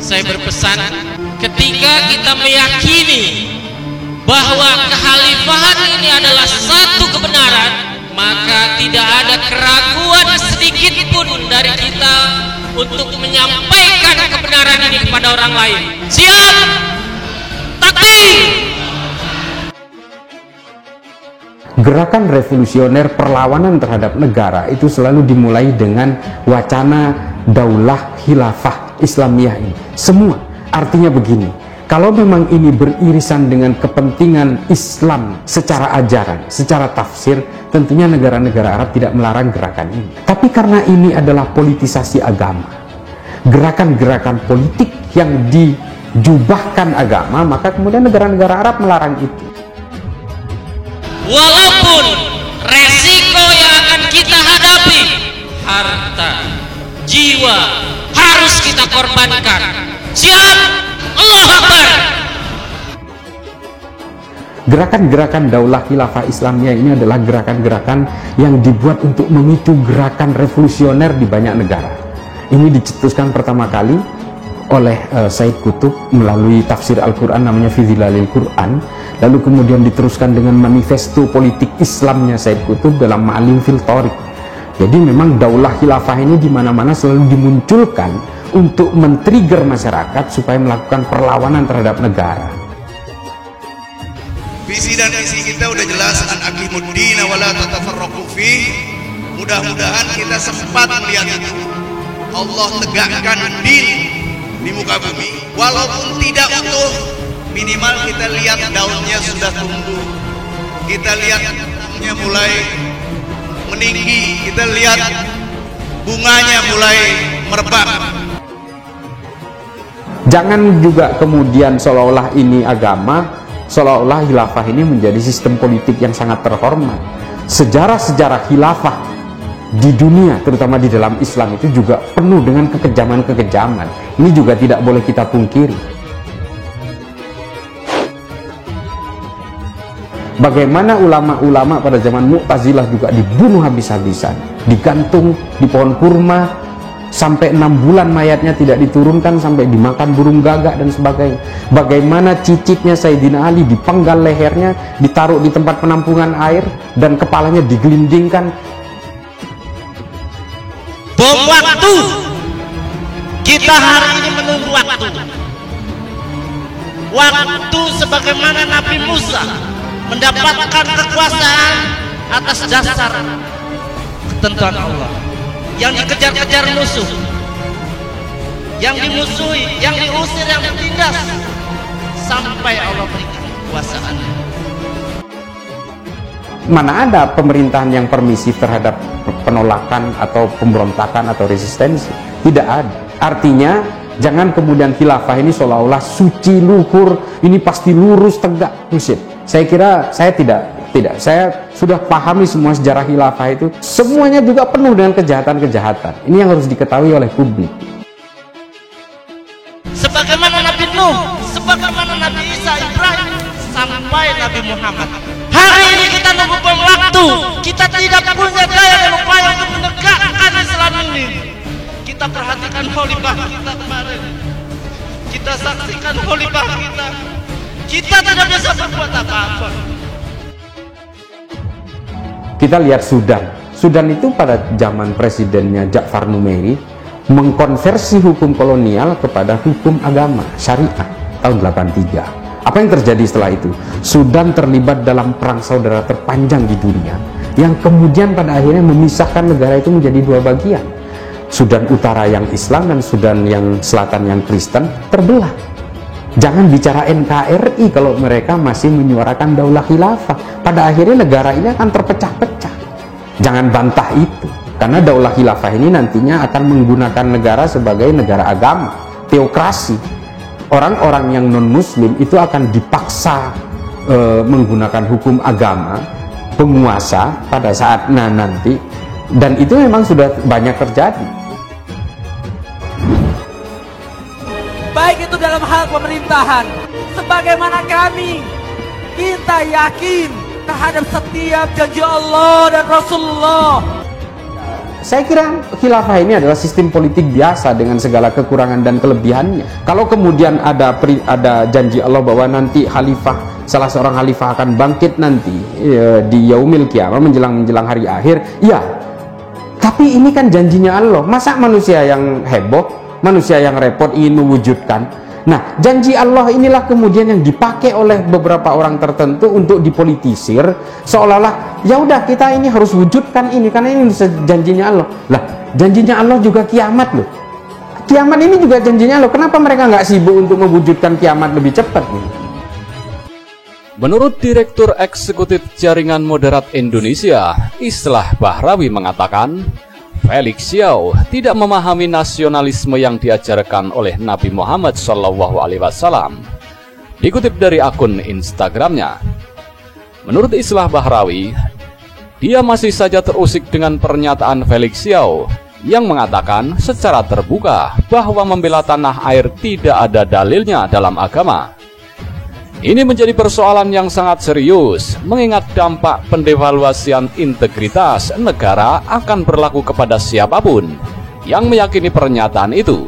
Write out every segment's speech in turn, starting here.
saya berpesan, ketika kita meyakini bahwa kekhalifahan ini adalah satu kebenaran, maka tidak ada keraguan sedikit pun dari kita untuk menyampaikan kebenaran ini kepada orang lain. Siap? Takbir! Gerakan revolusioner perlawanan terhadap negara itu selalu dimulai dengan wacana daulah khilafah Islamiyah ini. Semua artinya begini, kalau memang ini beririsan dengan kepentingan Islam secara ajaran, secara tafsir, tentunya negara-negara Arab tidak melarang gerakan ini. Tapi karena ini adalah politisasi agama, gerakan-gerakan politik yang dijubahkan agama, maka kemudian negara-negara Arab melarang itu. Walaupun resiko yang akan kita hadapi, harta, jiwa harus kita korbankan. Siap? Allahu Akbar! Gerakan-gerakan daulah khilafah Islamiyah ini adalah gerakan-gerakan yang dibuat untuk memicu gerakan revolusioner di banyak negara. Ini dicetuskan pertama kali oleh Said Qutb melalui tafsir Al-Quran namanya Fi Dhilalil Quran, lalu kemudian diteruskan dengan manifesto politik Islamnya Said Qutb dalam Ma'alim fil Thariq. Jadi memang daulah khilafah ini di mana-mana selalu dimunculkan untuk men-trigger masyarakat supaya melakukan perlawanan terhadap negara. Visi dan misi kita udah jelas, an aqimuddin wa la tatafarraqu fi. Mudah-mudahan kita sempat melihat itu. Allah tegakkan din di muka bumi, walaupun tidak utuh, minimal kita lihat daunnya sudah tumbuh, kita lihat daunnya mulai meninggi, kita lihat bunganya mulai merebak. Jangan juga kemudian seolah-olah ini agama, seolah-olah khilafah ini menjadi sistem politik yang sangat terhormat. Sejarah-sejarah khilafah di dunia, terutama di dalam Islam, itu juga penuh dengan kekejaman-kekejaman. Ini juga tidak boleh kita pungkiri. Bagaimana ulama-ulama pada zaman Mu'tazilah juga dibunuh habis-habisan, digantung di pohon kurma, sampai 6 bulan mayatnya tidak diturunkan, sampai dimakan burung gagak dan sebagainya. Bagaimana cicitnya Sayyidina Ali dipenggal lehernya, ditaruh di tempat penampungan air, dan kepalanya digelindingkan. Bom waktu. Kita hari ini menunggu waktu. Waktu sebagaimana Nabi Musa mendapatkan kekuasaan atas dasar ketentuan Allah. Yang dikejar-kejar musuh, yang dimusuhi, yang diusir, yang ditindas, sampai Allah berikan kekuasaan. Mana ada pemerintahan yang permisif terhadap penolakan atau pemberontakan atau resistensi? Tidak ada. Artinya jangan kemudian khilafah ini seolah-olah suci, luhur, ini pasti lurus, tegak, bullshit. Saya kira saya tidak. Saya sudah pahami semua sejarah khilafah itu, semuanya juga penuh dengan kejahatan-kejahatan. Ini yang harus diketahui oleh publik. Sebagaimana Nabi Nuh, sebagaimana Nabi Isa, Ibrahim, sampai Nabi Muhammad. Hari ini kita nunggu bom waktu. Kita tidak punya daya dan upaya untuk menegakkan Islam ini. Kita perhatikan khalifah kita kemarin. Kita saksikan khalifah kita. Kita tidak bisa berbuat apa-apa. Kita lihat Sudan. Sudan itu pada zaman presidennya Ja'far Numeri mengkonversi hukum kolonial kepada hukum agama syariah tahun 83. Apa yang terjadi setelah itu? Sudan terlibat dalam perang saudara terpanjang di dunia, yang kemudian pada akhirnya memisahkan negara itu menjadi 2 bagian. Sudan Utara yang Islam dan Sudan yang Selatan yang Kristen terbelah. Jangan bicara NKRI kalau mereka masih menyuarakan daulah khilafah. Pada akhirnya negara ini akan terpecah-pecah. Jangan bantah itu, karena daulah khilafah ini nantinya akan menggunakan negara sebagai negara agama, teokrasi. Orang-orang yang non-muslim itu akan dipaksa menggunakan hukum agama, penguasa pada saat nanti, dan itu memang sudah banyak terjadi. Baik itu dalam hal pemerintahan, sebagaimana kita yakin terhadap setiap janji Allah dan Rasulullah. saya kira khilafah ini adalah sistem politik biasa dengan segala kekurangan dan kelebihannya. Kalau kemudian ada janji Allah bahwa nanti salah seorang khalifah akan bangkit nanti di yaumil qiyamah, menjelang hari akhir, ya. Tapi ini kan janjinya Allah. Masa manusia yang heboh, manusia yang repot ingin mewujudkan? Nah, janji Allah inilah kemudian yang dipakai oleh beberapa orang tertentu untuk dipolitisir, seolah-olah ya udah kita ini harus wujudkan ini karena ini janjinya Allah. Lah, janjinya Allah juga kiamat loh. Kiamat ini juga janjinya Allah. Kenapa mereka nggak sibuk untuk mewujudkan kiamat lebih cepat nih? Menurut Direktur Eksekutif Jaringan Moderat Indonesia, Islah Bahrawi mengatakan, Felix Xiao tidak memahami nasionalisme yang diajarkan oleh Nabi Muhammad SAW. Dikutip dari akun Instagramnya, menurut Islah Bahrawi, dia masih saja terusik dengan pernyataan Felix Xiao yang mengatakan secara terbuka bahwa membela tanah air tidak ada dalilnya dalam agama. Ini menjadi persoalan yang sangat serius, mengingat dampak pendevaluasian integritas negara akan berlaku kepada siapapun yang meyakini pernyataan itu.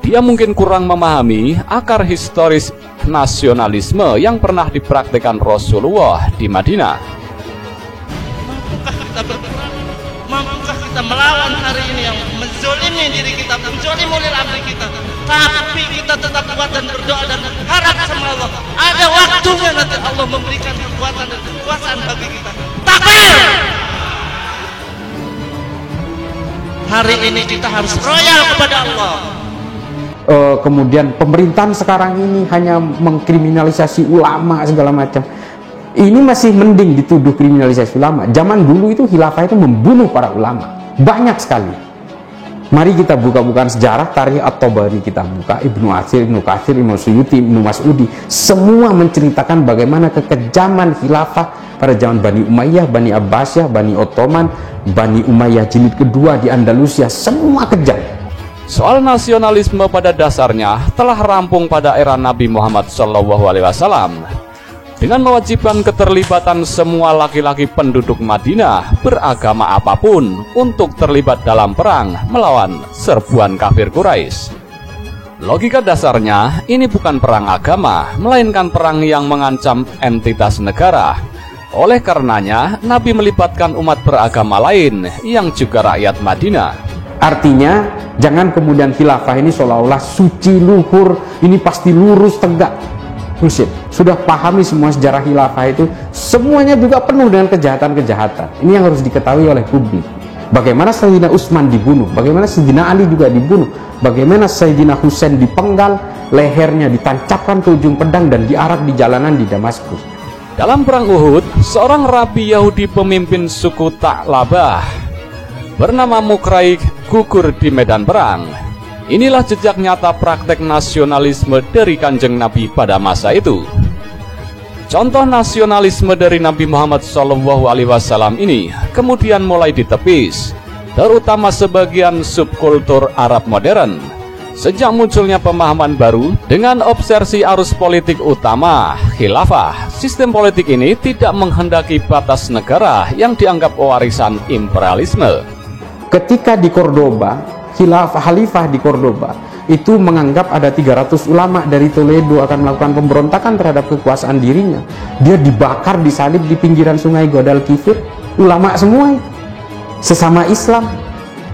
Dia mungkin kurang memahami akar historis nasionalisme yang pernah dipraktikkan Rasulullah di Madinah. Mampukah kita berperang? Mampukah kita melawan hari ini yang menzolimi diri kita, menzolimi ulil amri kita? Tapi kita tetap kuat dan berdoa dan harap sama Allah. Ada waktunya nanti Allah memberikan kekuatan dan kekuasaan bagi kita. Takbir! Hari ini kita harus royal kepada Allah. Kemudian pemerintahan sekarang ini hanya mengkriminalisasi ulama segala macam. Ini masih mending dituduh kriminalisasi ulama. Zaman dulu itu khilafah itu membunuh para ulama. Banyak sekali. Mari kita buka-bukaan sejarah, tarikh At-Tabari kita buka, Ibnu Athir, Ibnu Katsir, Imam Suyuti, Ibnu Mas'udi, semua menceritakan bagaimana kekejaman khilafah pada zaman Bani Umayyah, Bani Abbasiyah, Bani Ottoman, Bani Umayyah jilid kedua di Andalusia, semua kejam. Soal nasionalisme pada dasarnya telah rampung pada era Nabi Muhammad SAW. Dengan mewajibkan keterlibatan semua laki-laki penduduk Madinah beragama apapun untuk terlibat dalam perang melawan serbuan kafir Quraisy. Logika dasarnya, ini bukan perang agama, melainkan perang yang mengancam entitas negara. Oleh karenanya, Nabi melibatkan umat beragama lain yang juga rakyat Madinah. Artinya, jangan kemudian khilafah ini seolah-olah suci, luhur, ini pasti lurus, tegak. Bullshit. Sudah pahami semua sejarah khilafah itu, semuanya juga penuh dengan kejahatan-kejahatan. Ini yang harus diketahui oleh publik. Bagaimana Sayyidina Utsman dibunuh, bagaimana Sayyidina Ali juga dibunuh, bagaimana Sayyidina Husain dipenggal, lehernya ditancapkan ke ujung pedang dan diarak di jalanan di Damaskus. Dalam perang Uhud, seorang rabi Yahudi pemimpin suku Ta'labah bernama Mukrai gugur di medan perang. Inilah jejak nyata praktek nasionalisme dari Kanjeng Nabi pada masa itu. Contoh nasionalisme dari Nabi Muhammad SAW ini kemudian mulai ditepis, terutama sebagian subkultur Arab modern. Sejak munculnya pemahaman baru dengan obsesi arus politik utama, khilafah, sistem politik ini tidak menghendaki batas negara yang dianggap warisan imperialisme. Ketika di Cordoba, khalifah di Cordoba itu menganggap ada 300 ulama dari Toledo akan melakukan pemberontakan terhadap kekuasaan dirinya. Dia dibakar, disalib di pinggiran sungai Guadalquivir. Ulama semua, sesama Islam.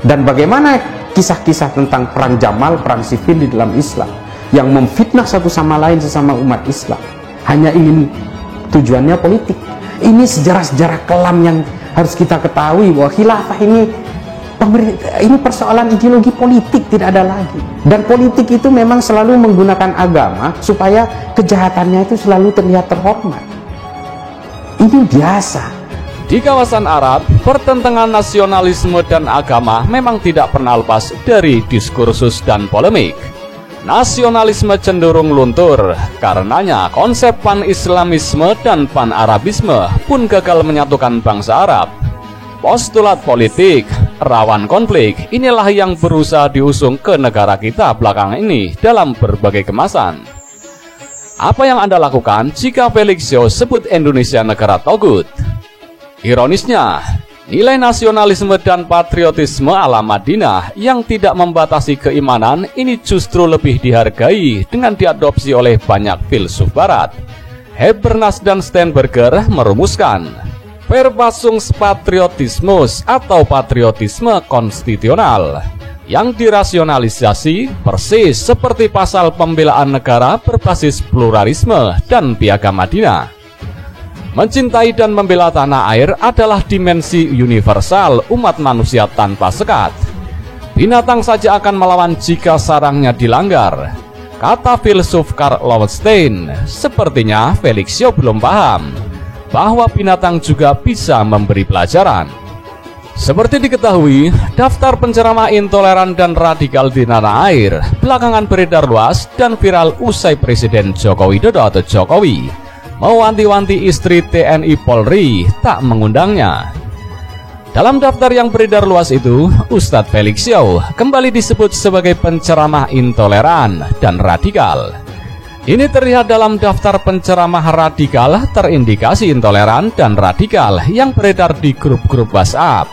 Dan bagaimana kisah-kisah tentang perang Jamal, perang Siffin di dalam Islam, yang memfitnah satu sama lain sesama umat Islam, hanya ingin tujuannya politik. Ini sejarah-sejarah kelam yang harus kita ketahui bahwa khilafah ini persoalan ideologi politik, tidak ada lagi. Dan politik itu memang selalu menggunakan agama supaya kejahatannya itu selalu terlihat terhormat. Ini biasa. Di kawasan Arab, pertentangan nasionalisme dan agama memang tidak pernah lepas dari diskursus dan polemik. Nasionalisme cenderung luntur, karenanya konsep pan-islamisme dan pan-arabisme pun gagal menyatukan bangsa Arab. Postulat politik rawan konflik inilah yang berusaha diusung ke negara kita belakangan ini dalam berbagai kemasan. Apa yang Anda lakukan jika Felix Xiao sebut Indonesia negara togut? Ironisnya, Nilai nasionalisme dan patriotisme ala Madinah yang tidak membatasi keimanan ini justru lebih dihargai dengan diadopsi oleh banyak filsuf barat. Habermas dan Steinberger merumuskan Verfassungspatriotismus atau patriotisme konstitusional yang dirasionalisasi persis seperti pasal pembelaan negara berbasis pluralisme dan Piagam Madinah. Mencintai dan membela tanah air adalah dimensi universal umat manusia tanpa sekat. Binatang saja akan melawan jika sarangnya dilanggar, kata filsuf Karl Lowenstein. Sepertinya Felixio belum paham bahwa binatang juga bisa memberi pelajaran. Seperti diketahui, daftar penceramah intoleran dan radikal di tanah air belakangan beredar luas dan viral usai Presiden Joko Widodo atau Jokowi mewanti-wanti istri TNI Polri tak mengundangnya. Dalam daftar yang beredar luas itu, Ustadz Felixio kembali disebut sebagai penceramah intoleran dan radikal. Ini terlihat dalam daftar penceramah radikal terindikasi intoleran dan radikal yang beredar di grup-grup WhatsApp.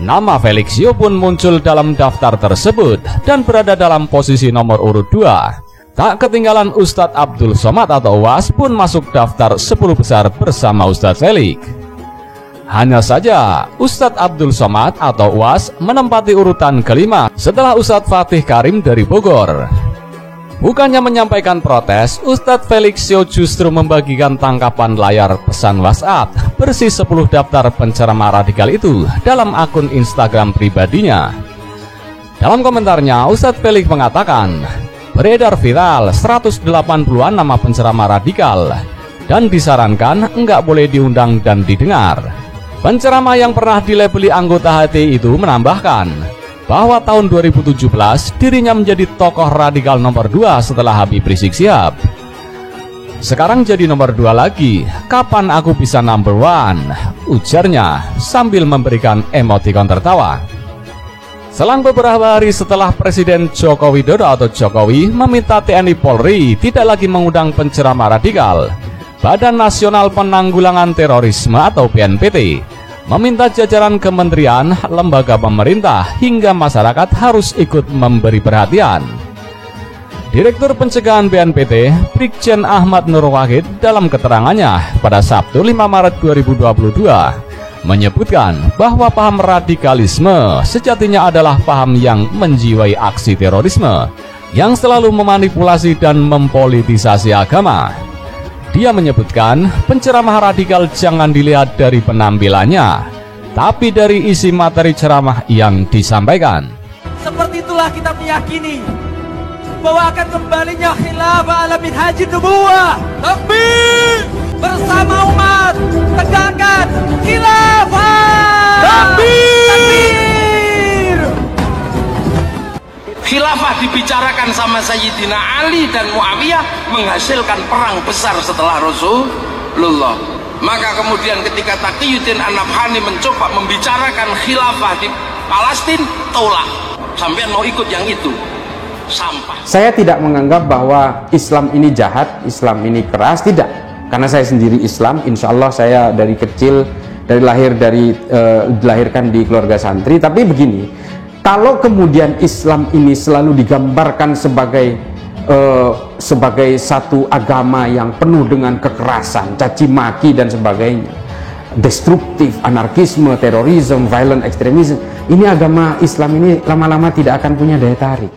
Nama Felixio pun muncul dalam daftar tersebut dan berada dalam posisi nomor urut 2. Tak ketinggalan Ustadz Abdul Somad atau UAS pun masuk daftar 10 besar bersama Ustadz Felix. Hanya saja Ustadz Abdul Somad atau UAS menempati urutan kelima setelah Ustadz Fatih Karim dari Bogor. Bukannya menyampaikan protes, Ustadz Felixio justru membagikan tangkapan layar pesan WhatsApp bersih 10 daftar penceramah radikal itu dalam akun Instagram pribadinya. Dalam komentarnya, Ustadz Felix mengatakan, beredar viral 180-an nama penceramah radikal dan disarankan enggak boleh diundang dan didengar. Penceramah yang pernah dilabeli anggota HTI itu menambahkan bahwa tahun 2017 dirinya menjadi tokoh radikal nomor 2 setelah Habib Rizik Syihab. Sekarang jadi nomor 2 lagi, kapan aku bisa number 1? Ujarnya sambil memberikan emotikon tertawa. Selang beberapa hari setelah Presiden Joko Widodo atau Jokowi meminta TNI Polri tidak lagi mengundang penceramah radikal, Badan Nasional Penanggulangan Terorisme atau BNPT meminta jajaran kementerian, lembaga pemerintah hingga masyarakat harus ikut memberi perhatian. Direktur Pencegahan BNPT, Brigjen Ahmad Nur Wahid dalam keterangannya pada Sabtu 5 Maret 2022 menyebutkan bahwa paham radikalisme sejatinya adalah paham yang menjiwai aksi terorisme yang selalu memanipulasi dan mempolitisasi agama. Dia menyebutkan penceramah radikal jangan dilihat dari penampilannya, tapi dari isi materi ceramah yang disampaikan. Seperti itulah kita meyakini bahwa akan kembalinya khilafah ala minhajin nubuwah. Takbir! Bersama umat tegakkan khilafah. Takbir! Khilafah dibicarakan sama Sayyidina Ali dan Muawiyah menghasilkan perang besar setelah Rasulullah. Maka kemudian ketika Taqiyuddin An-Nabhani mencoba membicarakan khilafah di Palestina, tolak. Sampean mau ikut yang itu? Sampah. Saya tidak menganggap bahwa Islam ini jahat, Islam ini keras, tidak. Karena saya sendiri Islam, insya Allah saya dari kecil, dilahirkan di keluarga santri. Tapi begini, kalau kemudian Islam ini selalu digambarkan sebagai satu agama yang penuh dengan kekerasan, caci maki dan sebagainya, destruktif, anarkisme, terorisme, violent extremism, ini agama Islam ini lama-lama tidak akan punya daya tarik.